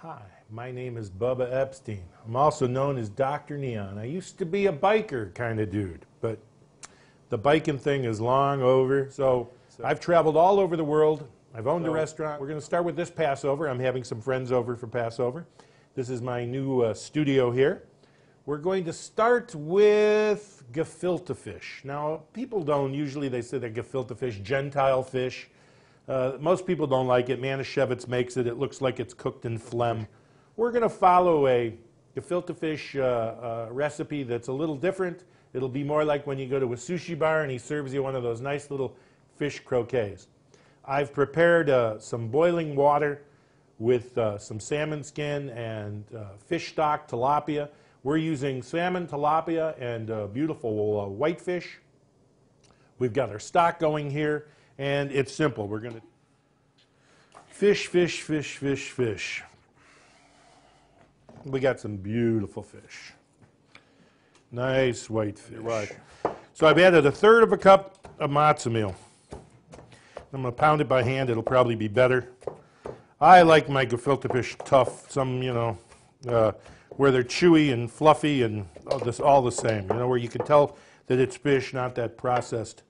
Hi, my name is Bubba Epstein. I'm also known as Dr. Neon. I used to be a biker kind of dude, but the biking thing is long over. So I've traveled all over the world. I've owned a restaurant. We're going to start with this Passover. I'm having some friends over for Passover. This is my new studio here. We're going to start with gefilte fish. Now, people don't usually, they say that gefilte fish, Gentile fish. Most people don't like it. Manischewitz makes it. It looks like it's cooked in phlegm. We're going to follow a gefilte fish recipe that's a little different. It'll be more like when you go to a sushi bar and he serves you one of those nice little fish croquets. I've prepared some boiling water with some salmon skin and fish stock, tilapia. We're using salmon, tilapia, and beautiful whitefish. We've got our stock going here. And it's simple. We're going to fish. We got some beautiful fish. Nice white fish. Right. So I've added 1/3 cup of matzah meal. I'm going to pound it by hand. It'll probably be better. I like my gefilte fish tough. Some, where they're chewy and fluffy and all the same. Where you can tell that it's fish, not that processed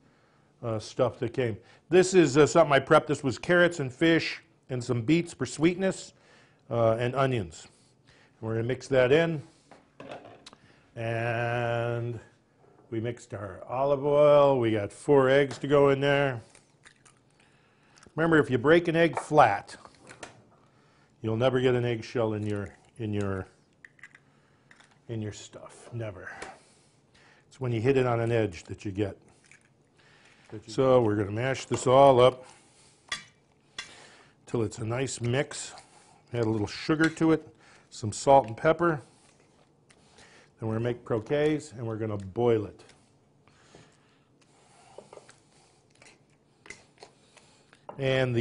stuff that came. This is something I prepped. This was carrots and fish and some beets for sweetness and onions. We're going to mix that in. And we mixed our olive oil. We got 4 eggs to go in there. Remember, if you break an egg flat, you'll never get an eggshell in your stuff. Never. It's when you hit it on an edge that you get. So we're going to mash this all up until it's a nice mix. Add a little sugar to it, some salt and pepper. Then we're going to make croquets and we're going to boil it. And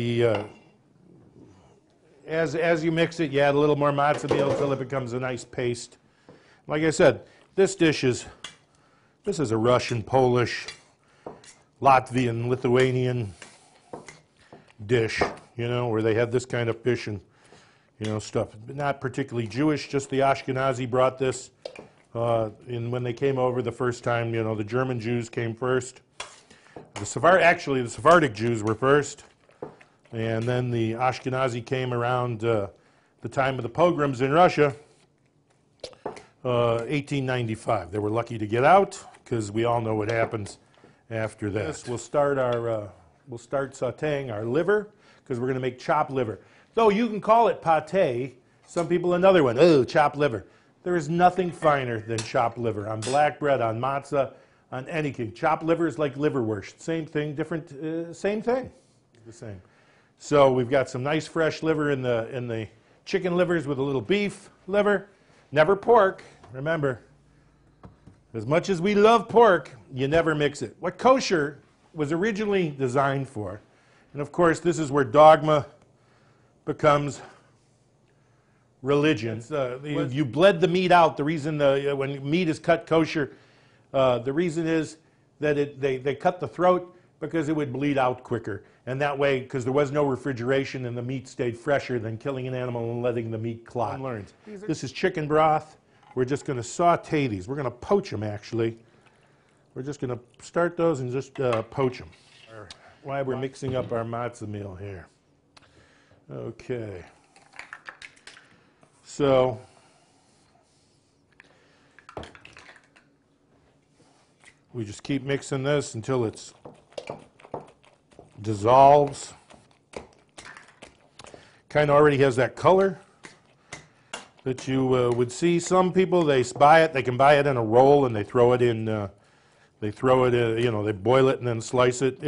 as you mix it, you add a little more matzah meal until it becomes a nice paste. Like I said, this is a Russian, Polish, Latvian, Lithuanian dish, where they have this kind of fish and, stuff. Not particularly Jewish, just the Ashkenazi brought this when they came over the first time. The German Jews came first. The Sephardic Jews were first, and then the Ashkenazi came around the time of the pogroms in Russia, 1895. They were lucky to get out, because we all know what happens after that. Yes, we'll start sautéing our liver, because we're going to make chopped liver. Though you can call it pâté, some people another one, oh, chopped liver. There is nothing finer than chopped liver on black bread, on matzah, on anything. Chopped liver is like liverwurst. Same thing, different, same thing. The same. So we've got some nice fresh liver in the chicken livers with a little beef liver. Never pork, remember. As much as we love pork, you never mix it. What kosher was originally designed for, and of course this is where dogma becomes religion. You bled the meat out. The reason when meat is cut kosher, the reason is that they cut the throat because it would bleed out quicker. And that way, because there was no refrigeration and the meat stayed fresher than killing an animal and letting the meat clot. This is chicken broth. We're just going to saute these. We're going to poach them, actually. We're just going to start those and just poach them. While we're mixing up our matzah meal here. Okay. So, we just keep mixing this until it dissolves. Kind of already has that color that you would see. Some people, they can buy it in a roll and they throw it in, they boil it and then slice it.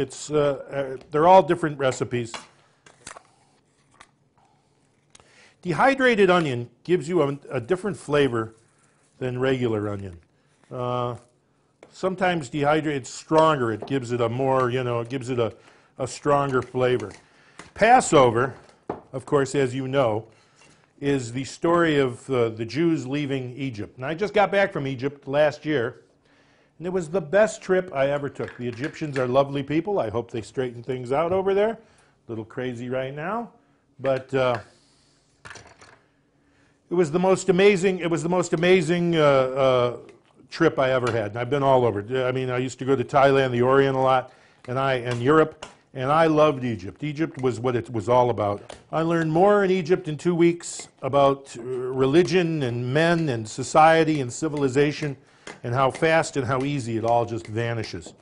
They're all different recipes. Dehydrated onion gives you a different flavor than regular onion. Sometimes dehydrated, it's stronger. It gives it a more, it gives it a stronger flavor. Passover, of course, as you know, is the story of the Jews leaving Egypt. And I just got back from Egypt last year, and it was the best trip I ever took. The Egyptians are lovely people. I hope they straighten things out over there. A little crazy right now, but It was the most amazing. It was the most amazing trip I ever had. And I've been all over. I mean, I used to go to Thailand, the Orient a lot, and Europe, and I loved Egypt. Egypt was what it was all about. I learned more in Egypt in 2 weeks about religion and men and society and civilization, and how fast and how easy it all just vanishes.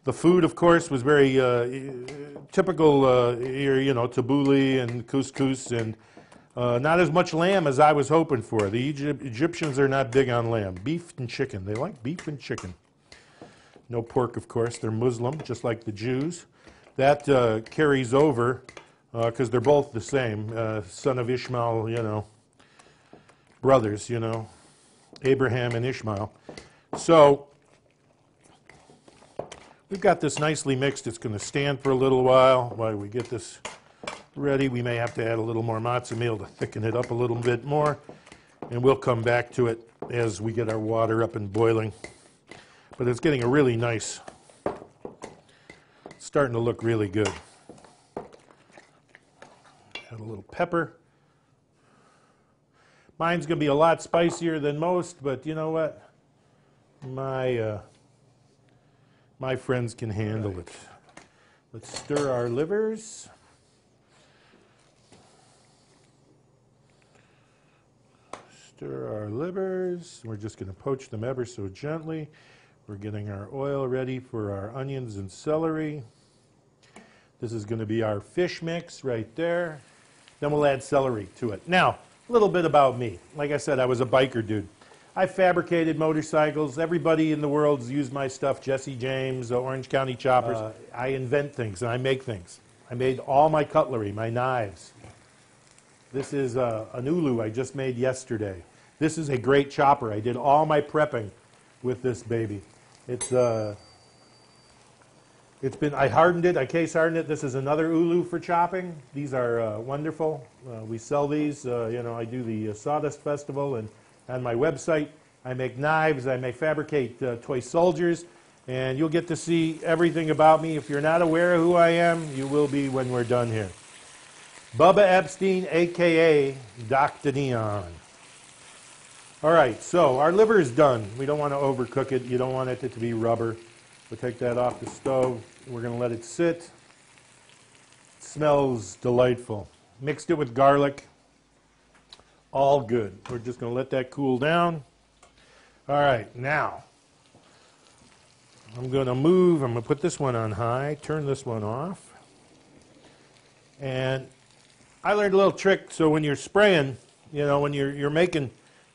The food, of course, was very typical, tabbouleh and couscous, and not as much lamb as I was hoping for. The Egyptians are not big on lamb. Beef and chicken. They like beef and chicken. No pork, of course. They're Muslim, just like the Jews. That carries over because they're both the same. Son of Ishmael, brothers, Abraham and Ishmael. So we've got this nicely mixed. It's going to stand for a little while we get this ready. We may have to add a little more matzo meal to thicken it up a little bit more, and we'll come back to it as we get our water up and boiling. But it's getting a really nice, starting to look really good. Add a little pepper. Mine's going to be a lot spicier than most, but you know what? My friends can handle it. Let's stir our livers. Stir our livers. We're just going to poach them ever so gently. We're getting our oil ready for our onions and celery. This is going to be our fish mix right there. Then we'll add celery to it. Now, a little bit about me. Like I said, I was a biker dude. I fabricated motorcycles. Everybody in the world's used my stuff. Jesse James, Orange County Choppers. I invent things and I make things. I made all my cutlery, my knives. This is an ulu I just made yesterday. This is a great chopper. I did all my prepping with this baby. I hardened it, I case hardened it. This is another ulu for chopping. These are wonderful. We sell these, I do the Sawdust Festival, and on my website I make knives, I fabricate toy soldiers, and you'll get to see everything about me. If you're not aware of who I am, you will be when we're done here. Bubba Epstein, a.k.a. Dr. Neon. All right, so our liver is done. We don't want to overcook it. You don't want it to be rubber. We'll take that off the stove. We're going to let it sit. It smells delightful. Mixed it with garlic. All good. We're just going to let that cool down. All right, now I'm going to put this one on high, turn this one off. And I learned a little trick, so when you're spraying, when you're making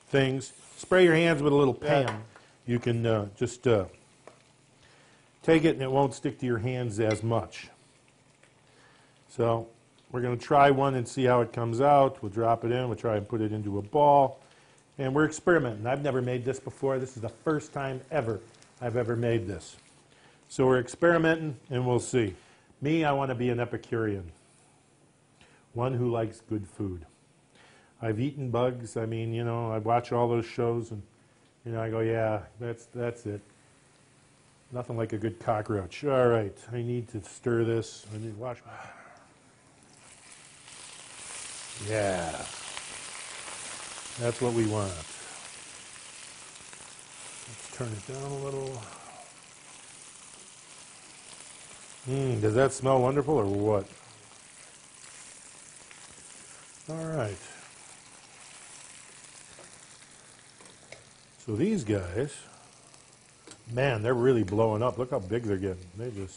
things, spray your hands with a little pan. You can just take it and it won't stick to your hands as much. So we're going to try one and see how it comes out. We'll drop it in. We'll try and put it into a ball. And we're experimenting. I've never made this before. This is the first time ever I've ever made this. So we're experimenting and we'll see. Me, I want to be an Epicurean. One who likes good food. I've eaten bugs. I mean, I watch all those shows and, I go, yeah, that's it. Nothing like a good cockroach. All right, I need to stir this. I need to wash my... Yeah. That's what we want. Let's turn it down a little. Does that smell wonderful or what? All right. So these guys, man, they're really blowing up. Look how big they're getting. And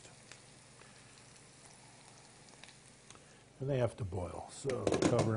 they have to boil. So cover them.